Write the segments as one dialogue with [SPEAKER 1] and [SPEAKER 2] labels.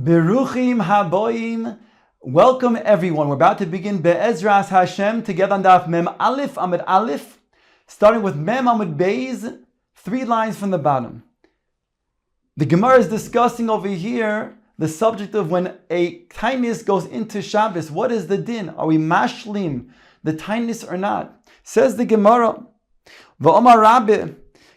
[SPEAKER 1] Beruchim haboim. Welcome everyone. We're about to begin Be'ezras Hashem together on Daf Mem Aleph Amud Aleph, starting with Mem Amud Beis, 3 lines from the bottom. The Gemara is discussing over here the subject of when a tainis goes into Shabbos. What is the din? Are we mashlim the tainis or not? Says the Gemara, V'omar Rabbi,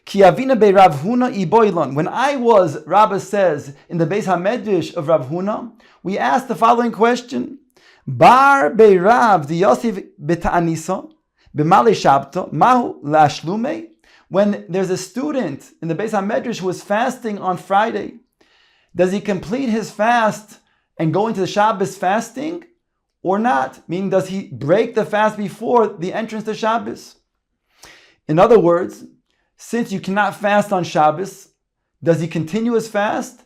[SPEAKER 1] Ki avina be Rav Huna iboilon. When I was, Rabbi says, in the Beis HaMedrash of Rav Huna, we asked the following question: Bar be Rav the Yosef beta'anisa b'malei shabto mahu lashlume. When there's a student in the Beis HaMedrash who is fasting on Friday, does he complete his fast and go into the Shabbos fasting or not? Meaning, does he break the fast before the entrance to Shabbos? In other words, since you cannot fast on Shabbos, does he continue his fast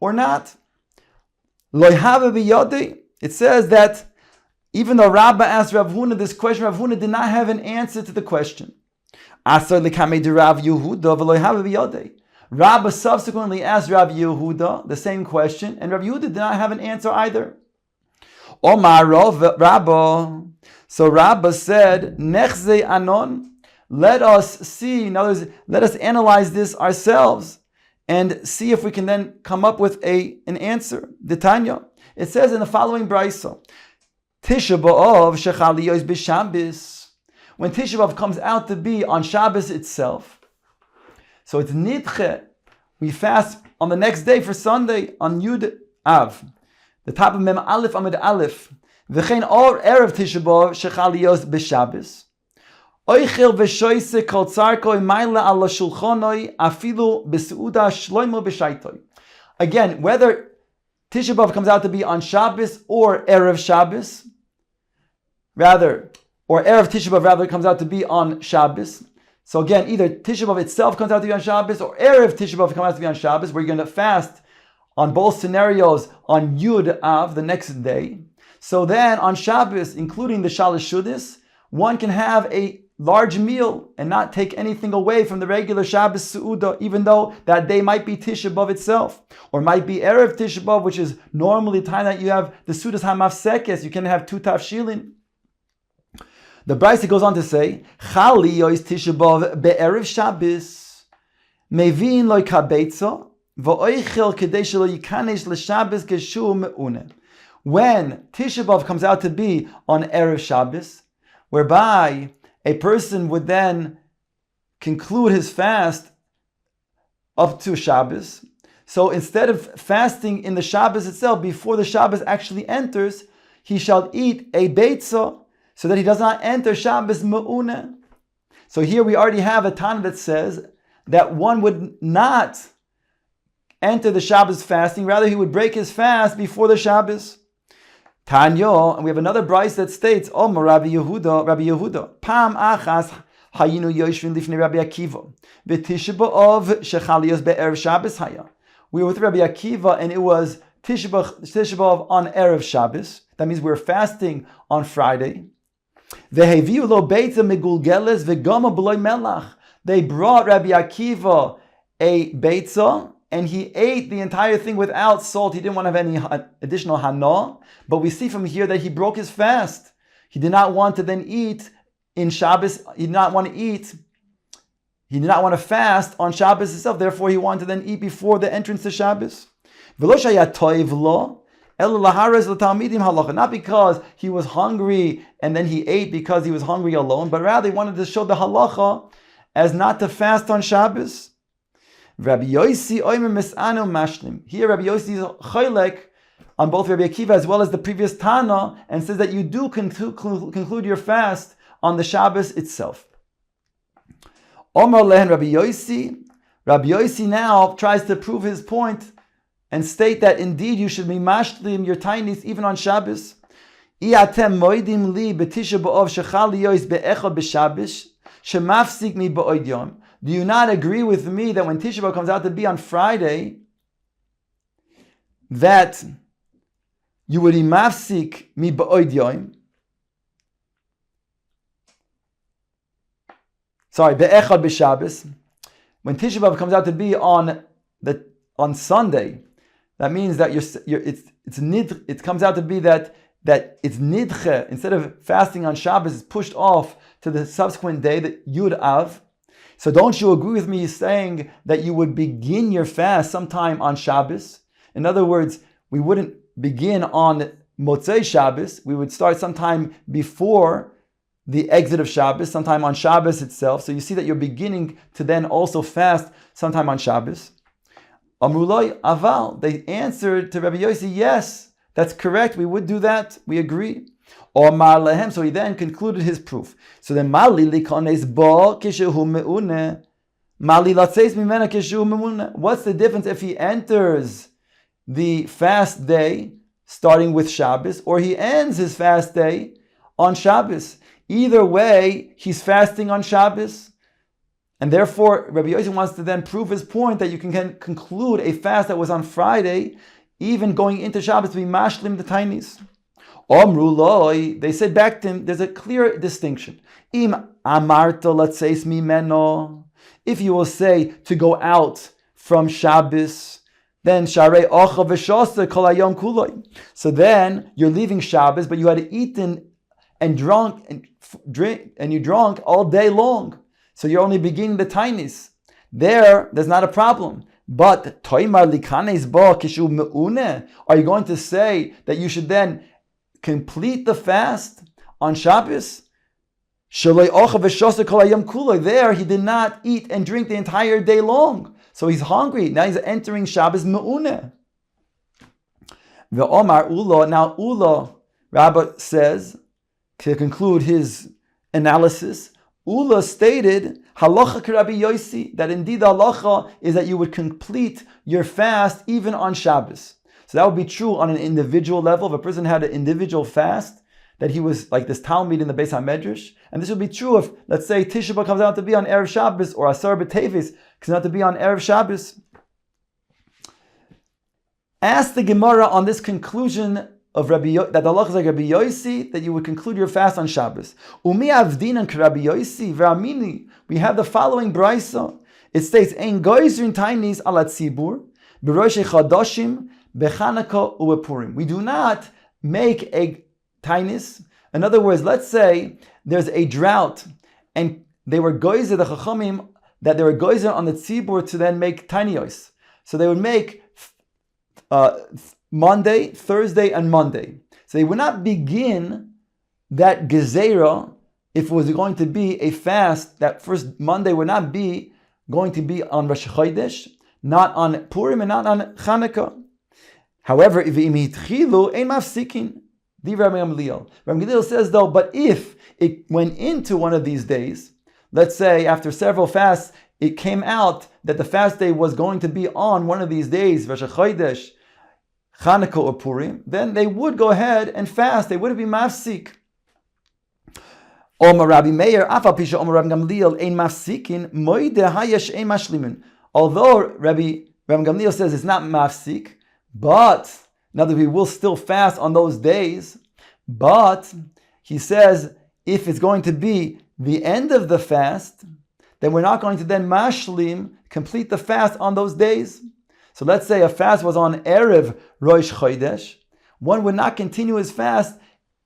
[SPEAKER 1] or not? It says that even though Rabbah asked Rav Huna this question, Rav Huna did not have an answer to the question. Rabbah subsequently asked Rav Yehuda the same question, and Rav Yehuda did not have an answer either. So Rabbah said, Nechze anon. Let us see, in other words, let us analyze this ourselves and see if we can then come up with an answer. The Tanya, it says in the following brayso, Tisha B'Av shechal liyos b'Shabbos. When Tisha B'Av comes out to be on Shabbos itself, so it's nidche. We fast on the next day for Sunday on Yud Av, the top of Mem Aleph Amud Aleph. V'chein or erev Tisha B'Av shechal liyos b'Shabbos. Whether Tisha B'Av comes out to be on Shabbos or Erev Shabbos, or Erev Tisha B'Av rather comes out to be on Shabbos. So again, either Tisha B'Av itself comes out to be on Shabbos, or Erev Tisha B'Av comes out to be on Shabbos, where you're going to fast on both scenarios on Yud Av, the next day. So then on Shabbos, including the Shalosh Shudis, one can have a large meal and not take anything away from the regular Shabbos Su'udah, even though that day might be Tisha B'Av itself, or might be Erev Tisha B'Av, which is normally the time that you have the Sudas HaMafsekes, you can have 2 Tafshilin. The Brayse goes on to say, Chali yois Tisha B'Av be'erev Shabbos, mevin loy kabetzo, v'oichel kedei shelo yikanesh l'Shabbos geshu me'une. When Tisha B'Av comes out to be on Erev Shabbos, whereby a person would then conclude his fast up to Shabbos. So instead of fasting in the Shabbos itself, before the Shabbos actually enters, he shall eat a beitzah so that he does not enter Shabbos me'uneh. So here we already have a Tana that says that one would not enter the Shabbos fasting, rather he would break his fast before the Shabbos. Tanya, and we have another brayse that states, Omer Rabbi Yehuda, Pam achas hayinu yoshvin lifnei Rabbi Akiva, v'Tisha B'Av shechal liyos be'erev Shabbos haya. We were with Rabbi Akiva, and it was Tisha B'Av on Erev Shabbos. That means we were fasting on Friday. V'heviu lo beitza megulgeles v'gama b'loy melach. They brought Rabbi Akiva a beitza, and he ate the entire thing without salt. He didn't want to have any additional hana. But we see from here that he broke his fast. He did not want to then eat in Shabbos. He did not want to eat. He did not want to fast on Shabbos itself. Therefore, he wanted to then eat before the entrance to Shabbos. Not because he was hungry and then he ate because he was hungry alone, but rather he wanted to show the halacha as not to fast on Shabbos. Rabbi Yosi oimer mis'anu mashlim. Here Rabbi Yosi is chaylek on both Rabbi Akiva as well as the previous Tana, and says that you do conclude your fast on the Shabbos itself. Omar lehen Rabbi Yosi. Rabbi Yosi now tries to prove his point and state that indeed you should be mashlim your tainis even on Shabbos. Iatem moidim li b'tisha b'av shechal liyos be'echad b'Shabbos shemafsik mi b'oid yom. Do you not agree with me that when Tisha B'Av comes out to be on Friday, that you would imafsik mi ba'od yom? Sorry, be'echad b'Shabbos. When Tisha B'Av comes out to be on Sunday, that means that it comes out to be that it's nidche. Instead of fasting on Shabbos, it's pushed off to the subsequent day, the Yud Av. So don't you agree with me saying that you would begin your fast sometime on Shabbos? In other words, we wouldn't begin on Motzei Shabbos. We would start sometime before the exit of Shabbos, sometime on Shabbos itself. So you see that you're beginning to then also fast sometime on Shabbos. Amrulai Aval, they answered to Rabbi Yossi, yes, that's correct, we would do that, we agree. Omar lehem, so he then concluded his proof. So then Mali likones bo kishehu meune, Mali latzeis mimena kishehu meune. What's the difference if he enters the fast day starting with Shabbos, or he ends his fast day on Shabbos? Either way, he's fasting on Shabbos. And therefore, Rabbi Yossi wants to then prove his point that you can conclude a fast that was on Friday, even going into Shabbos, to be mashlim the tainis. Omruloi, they said back to him, there's a clear distinction. Im amarto latzeis mimeno, if you will say to go out from Shabbos, then sharei ocha v'shosa kol hayom kuloi. So then you're leaving Shabbos, but you had eaten and drunk and you drank all day long. So you're only beginning the tainis. There's not a problem. But toimar likanes bo kishu meune, are you going to say that you should then complete the fast on Shabbos? There he did not eat and drink the entire day long. So he's hungry. Now he's entering Shabbos meune. Ve'omar Ula. Now Ula, Rabbi says, to conclude his analysis, Ula stated, halacha k'Rabbi Yossi, that indeed the halacha is that you would complete your fast even on Shabbos. So that would be true on an individual level. If a person had an individual fast, that he was like this Talmud in the Beis HaMedrash, and this would be true if, let's say, Tisha B'Av comes out to be on Erev Shabbos, or Asar B'Teves comes out to be on Erev Shabbos. Ask the Gemara on this conclusion of that the halacha is like Rabbi Yossi, that you would conclude your fast on Shabbos. Umi avdinan k'Rabbi Yossi v'amini. We have the following brisa. It states, "Ein goyzrin tainis ala tzibur b'rosh chadashim b'Chanukah u'Purim." We do not make a tainis. In other words, let's say there's a drought, and they were goyzer the chachamim that they were goyzer on the tzibur to then make tainios. So they would make Monday, Thursday, and Monday. So they would not begin that gezerah if it was going to be a fast. That first Monday would not be going to be on Rosh Chodesh, not on Purim, and not on Chanukah. However, if imitchilu ein mafsikin, the Rabbi Gamliel says though, but if it went into one of these days, let's say after several fasts, it came out that the fast day was going to be on one of these days, Rosh Chodesh, Chanukah, or Purim, then they would go ahead and fast. They wouldn't be mafsik. Omar Rabbi Meir, Afal Pisha Omar Rabbi Gamliel, ein mafsikin, moide hayesh ein mashlimin. Although Rabbi Gamliel says it's not mafsik, but now that we will still fast on those days, but he says if it's going to be the end of the fast, then we're not going to then mashlim, complete the fast on those days. So let's say a fast was on Erev Rosh Chodesh, one would not continue his fast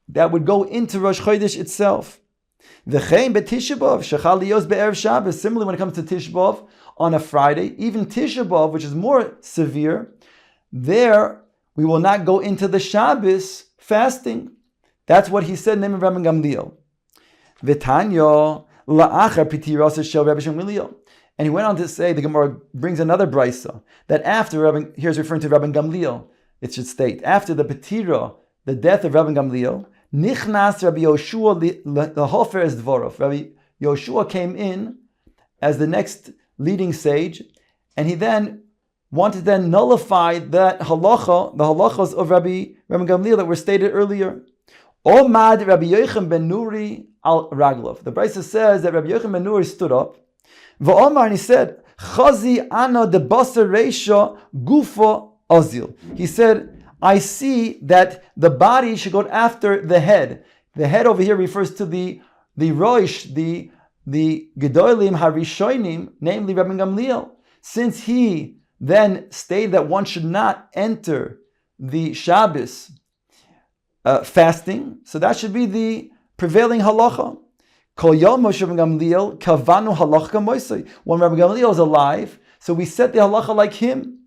[SPEAKER 1] that would go into Rosh Chodesh itself. Similarly, when it comes to Tisha B'Av on a Friday, even Tisha B'Av, which is more severe, there we will not go into the Shabbos fasting. That's what he said in the name of Rabbi Gamliel. V'tanya la'achar pitirasa shel Rabbi Gamliel. And he went on to say, the Gemara brings another brisa, that after here's referring to Rabbi Gamliel, it should state, after the petira, the death of Rabbi Gamliel, nichnas Rabbi Yoshua lehofer es dvorov. Rabbi Yoshua came in as the next leading sage, and he then wanted to then nullify that halacha, the halachas of Rabbi Gamliel that were stated earlier. Omad Rabbi Yochanan ben Nuri al Raglov. The brisa says that Rabbi Yochanan ben Nuri stood up, V'omar, and he said, Chazi ana de basar reisha gufa azil. He said, I see that the body should go after the head. The head over here refers to the roish, the gedolim harishonim, namely Rabbi Gamliel. Since he then stated that one should not enter the Shabbos fasting. So that should be the prevailing halacha. Kol yom Moshe ben Gamliel kavanu halacha moisei. When Rabbi Gamliel is alive, so we set the halacha like him.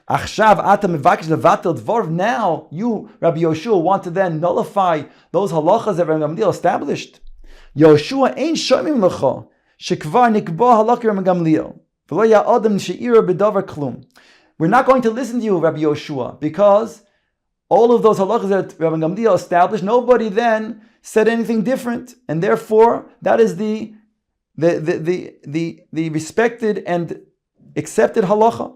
[SPEAKER 1] Achshav ata mevakish levatel dvor. Now you, Rabbi Yoshua, want to then nullify those halachas that Rabbi Gamliel established. Yoshua ein shomim lecha shekvar nikbo halakha Rabbi Gamliel v'lo ya adam she'ira b'davar klum. We're not going to listen to you, Rabbi Yoshua, because all of those halachas that Rabbi Gamliel established, nobody then said anything different, and therefore that is the respected and accepted halacha.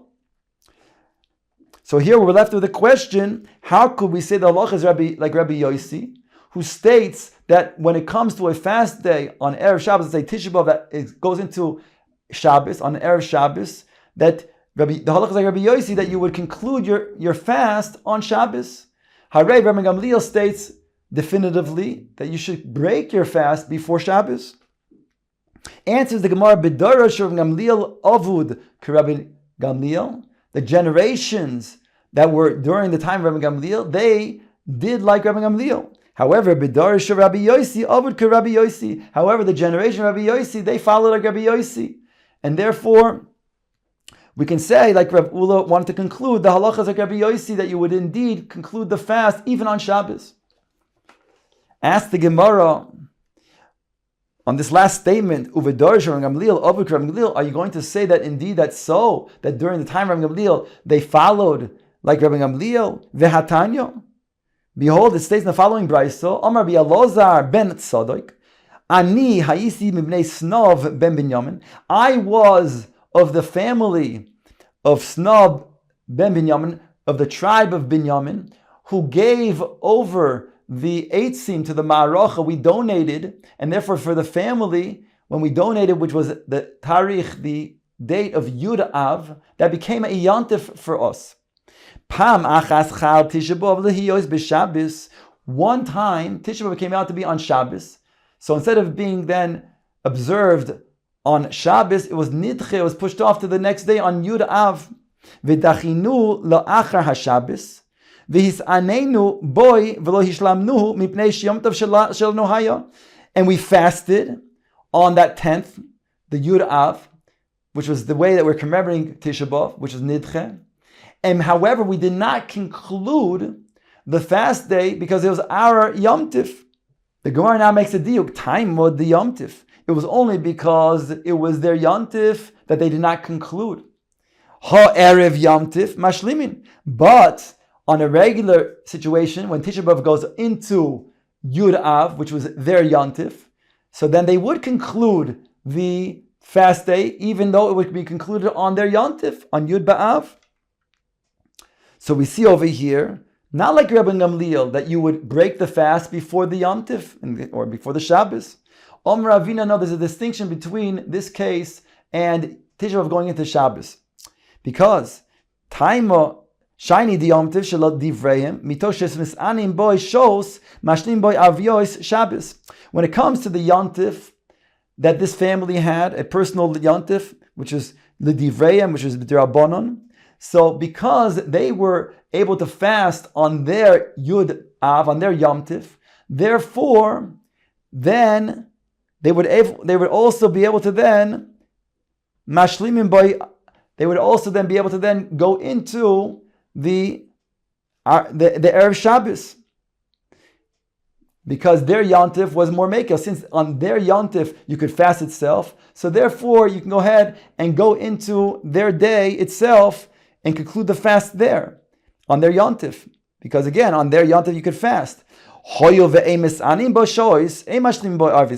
[SPEAKER 1] So here we're left with the question: how could we say the halacha is like Rabbi Yossi, who states that when it comes to a fast day on Erev Shabbos, let's say Tisha B'Av, that it goes into Shabbos on Erev Shabbos, that the halacha is like Rabbi Yossi, that you would conclude your fast on Shabbos. Harei, Rabbi Gamliel states definitively that you should break your fast before Shabbos. Answers the Gemara, B'darash Rabbi Gamliel avud k'Rabbi Gamliel. The generations that were during the time of Rabbi Gamliel, they did like Rabbi Gamliel. However, B'darash Rabbi Yossi avud k'Rabbi Yossi. However, the generation of Rabbi Yossi, they followed like Rabbi Yossi. And therefore, we can say, like Rav Ula wanted to conclude, the halachas like Rabbi Yossi, that you would indeed conclude the fast even on Shabbos. Ask the Gemara on this last statement, Uvedarsh Rabbi Gamliel, Avuk Rabbi Gamliel, are you going to say that indeed that's so, that during the time of Rabbi Gamliel, they followed like Rabbi Gamliel? Vehatanya. Behold, it states in the following brayso, Amar Bi'alozar ben Tzadok, Ani hayisi mibnei Snov ben Binyamin. I was of the family of Snov ben Binyamin, of the tribe of Binyamin, who gave over the eitzim to the Ma'aracha. We donated, and therefore for the family, when we donated, which was the tarikh, the date of Yud Av, that became a yontif for us. Pam achas chal Tisha B'Av lehiyos b'Shabbos. One time, Tisha B'Av came out to be on Shabbos. So instead of being then observed on Shabbos, it was nidche, it was pushed off to the next day on Yud Av. V'dachinu la'achar haShabbos. V'his'anenu boy v'lo hishlamnuhu mipnei sheyom tov shel nohaya. And we fasted on that 10th, the Yud Av, which was the way that we're commemorating Tisha B'Av, which is nidche. And however, we did not conclude the fast day because it was our Yom Tif. The Gemara now makes a diuk, time mod the Yom Tif. It was only because it was their Yom Tif that they did not conclude. Ha erev Yom Tif mashlimin. But on a regular situation, when Tisha B'Av goes into Yud Av, which was their Yom Tif, so then they would conclude the fast day, even though it would be concluded on their Yom Tif, on Yud B'Av. So we see over here, not like Rabbi Gamliel, that you would break the fast before the Yom Tif, or before the Shabbos. Om Ravina, no, there's a distinction between this case and Tisha B'Av going into Shabbos. Because, Taima, Shiny the Yom Tif, Shalot Divreim, Mitoshes Misanim Boy Shos, Mashlim Boy Avyois Shabbos. When it comes to the Yom Tif that this family had, a personal Yom Tif, which is the Divreim, which is the Rabbanon. So because they were able to fast on their Yud Av, on their Yom Tif, therefore, then they would also be able to then Mashlimim Boy. They would also then be able to then go into the Erev Shabbos, because their Yontif was more Mekel. Since on their Yontif you could fast itself, so therefore you can go ahead and go into their day itself and conclude the fast there on their Yontif, because again on their Yontif you could fast.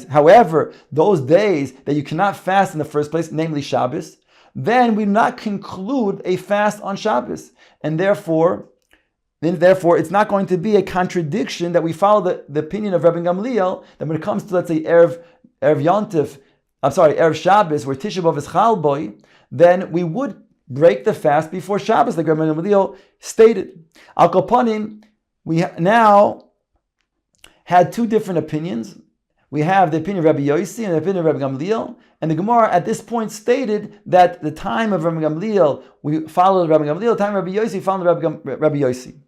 [SPEAKER 1] However, those days that you cannot fast in the first place, namely Shabbos, then we do not conclude a fast on Shabbos. And therefore, it's not going to be a contradiction that we follow the opinion of Rabbi Gamliel, that when it comes to, let's say, Erev Shabbos, where Tisha B'Av is Chal Boy, then we would break the fast before Shabbos, like Rabbi Gamliel stated. Al Kopanim, we now had two different opinions. we have the opinion of Rabbi Yossi and the opinion of Rabbi Gamliel, and the Gemara at this point stated that the time of Rabbi Gamliel, we followed Rabbi Gamliel, the time of Rabbi Yossi, we followed Rabbi Yossi.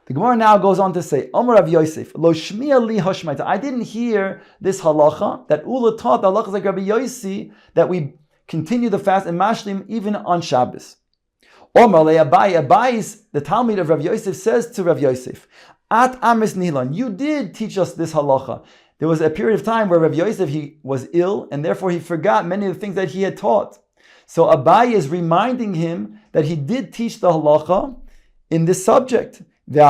[SPEAKER 1] The Gemara now goes on to say, Omer Rav Yosef, Lo shmiya li hashmaita. I didn't hear this halacha, that Ula taught the halacha like Rabbi Yossi, that we continue the fast and mashlim even on Shabbos. Omer le Abai, the Talmud of Rav Yosef says to Rav Yosef, At Amis Nilan, you did teach us this halacha. There was a period of time where Rav Yosef, he was ill, and therefore he forgot many of the things that he had taught. So Abai is reminding him that he did teach the halacha in this subject. And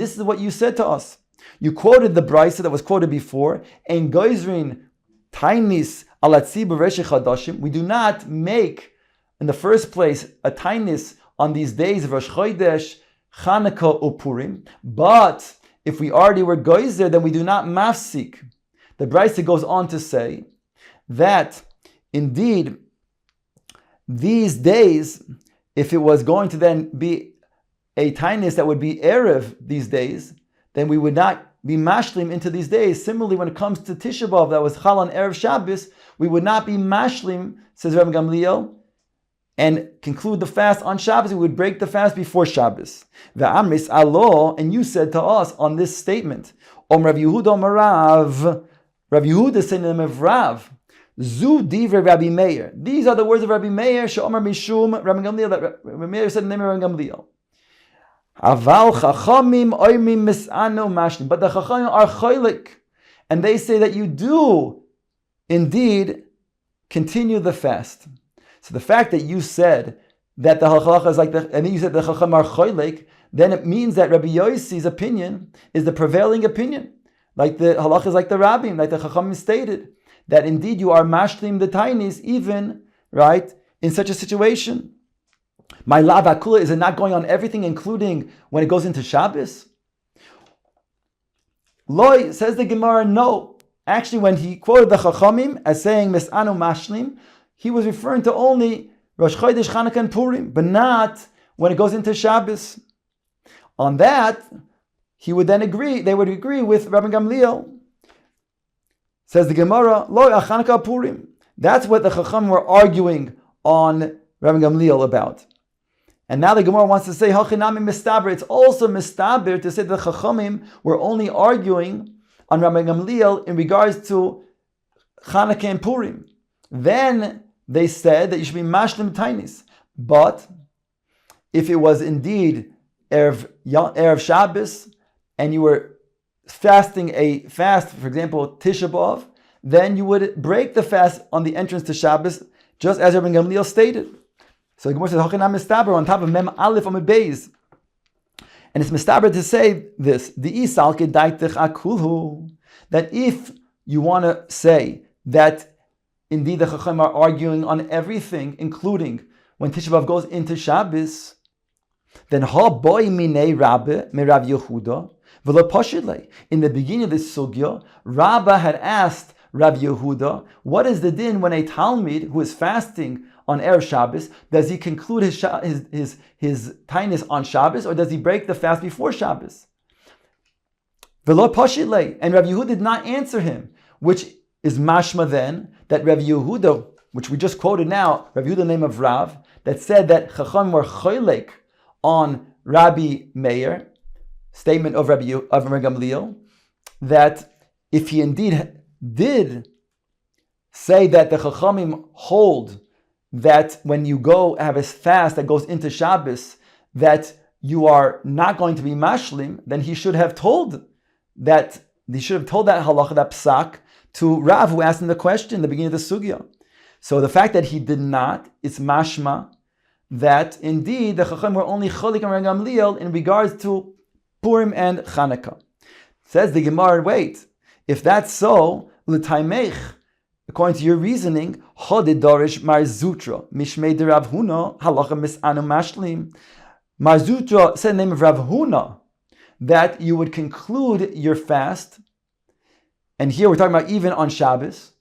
[SPEAKER 1] this is what you said to us. You quoted the brisa that was quoted before, and Goizrin Tainis Alatzi B'Resh Chadashim. We do not make, in the first place, a tainis on these days of Rosh Chodesh, Chanukah, or Purim. But if we already were Goizer, then we do not mafsik. The brisa goes on to say that indeed these days, if it was going to then be a tainis that would be Erev these days, then we would not be mashlim into these days. Similarly, when it comes to Tisha B'Av, that was Chal on Erev Shabbos, we would not be mashlim, says Rabbi Gamliel, and conclude the fast on Shabbos. We would break the fast before Shabbos. Ve'amris alo, and you said to us on this statement, Om Rav Yehuda Om Rav, Rav Yehuda said in the name of Rav, Zu divrei Rabbi Meir. These are the words of Rabbi Meir, She'omer Mishum, Rabbi Gamliel, that Rabbi Meir said in the name of Rabbi Gamliel. Aval chachamim oimim mis'anu mashlim. But the chachamim are cholik, and they say that you do indeed continue the fast. So the fact that you said that the halacha is like the, and then you said the chachamim are cholik, then it means that Rabbi Yossi's opinion is the prevailing opinion. Like the halacha is like the rabbim, like the chachamim stated, that indeed you are mashlim the tainis even, right, in such a situation. My lav akula, is it not going on everything, including when it goes into Shabbos? Loi, says the Gemara, no. Actually, when he quoted the Chachamim as saying Mis'anu Mashlim, he was referring to only Rosh Chodesh, Chanukah, and Purim, but not when it goes into Shabbos. On that, he would then agree, they would agree with Rabbi Gamliel. Says the Gemara, Loi, Chanukah, Purim. That's what the Chachamim were arguing on Rabbi Gamliel about. And now the Gemara wants to say, Hachinami mistaber. It's also mistaber to say that the Chachamim were only arguing on Rabbi Gamliel in regards to Chanukah and Purim. Then they said that you should be mashlim tainis. But if it was indeed Erev Shabbos and you were fasting a fast, for example, Tisha B'Av, then you would break the fast on the entrance to Shabbos, just as Rabbi Gamliel stated. So the Gemara says, Hachinam mistaber on top of Mem Aleph Amud Beis. And it's mistaber to say this, that if you want to say that indeed the Chachamim are arguing on everything, including when Tisha B'Av goes into Shabbos, then ha boy minei Rabbe me Rav Yehuda v'lo pashilei. In the beginning of this sugya, Rabbah had asked Rav Yehuda, what is the din when a Talmid who is fasting on Erev Shabbos, does he conclude his tainis on Shabbos, or does he break the fast before Shabbos? V'lo pashilei, and Rav Yehuda did not answer him, which is mashma then that Rav Yehuda, which we just quoted now, Rav Yehuda, the name of Rav, that said that Chacham were choylek on Rabbi Meir, statement of Rabbi Gamliel, that if he indeed did say that the Chachamim hold that when you go have a fast that goes into Shabbos, that you are not going to be mashlim, then he should have told that halacha, that psak, to Rav, who asked him the question in the beginning of the sugya. So the fact that he did not, it's mashma that indeed the Chacham were only cholik and Rabbi Gamliel in regards to Purim and Chanukah. Says the Gemara, wait, if that's so, l'taimech, according to your reasoning, Chodid Dorish Marzutra, Mishmei de Rav Huna, Halacha Mis'anu Mashlim. Marzutra said in the name of Rav Huna that you would conclude your fast, and here we're talking about even on Shabbos.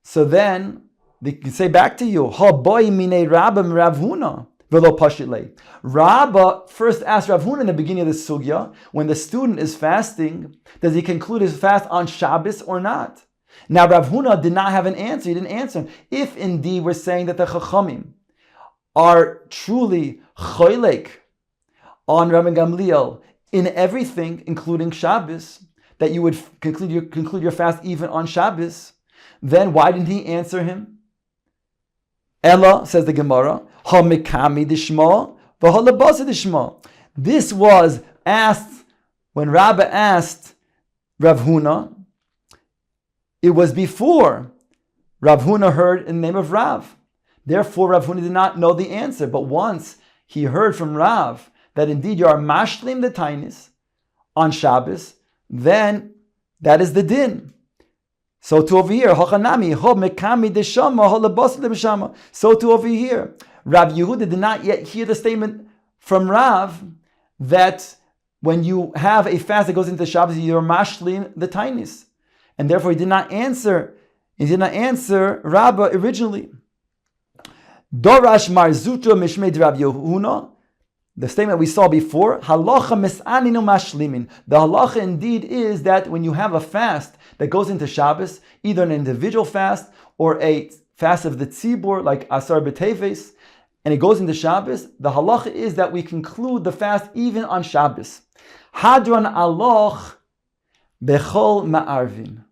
[SPEAKER 1] So then they can say back to you, Ha boy minei Rabbim Rav Huna, Velo pashit lei. Rabba first asked Rav Huna in the beginning of the sugya, when the student is fasting, does he conclude his fast on Shabbos or not? Now Rav Huna did not have an answer. He didn't answer him. If indeed we're saying that the Chachamim are truly choylek on Rabbi Gamliel in everything, including Shabbos, that you would conclude your fast even on Shabbos, then why didn't he answer him? Ella, says the Gemara, ha-mikami dishma, v'ha-labasa dishma. This was asked, when Rabbi asked Rav Huna, it was before Rav Huna heard in the name of Rav. Therefore, Rav Huna did not know the answer. But once he heard from Rav that indeed you are mashlim the tainis on Shabbos, then that is the din. So to over here, so to over here, Rav Yehuda did not yet hear the statement from Rav that when you have a fast that goes into Shabbos, you're mashlim the tainis, and therefore he did not answer. He did not answer Rabbah originally. Dorash marzutra mishmei Rav Yehuda. The statement we saw before, halacha mis'aninu mashlimin. The halacha indeed is that when you have a fast that goes into Shabbos, either an individual fast or a fast of the tzibur, like Asar B'Teves, and it goes into Shabbos, the halacha is that we conclude the fast even on Shabbos. Hadron aloch bechol ma'arvin.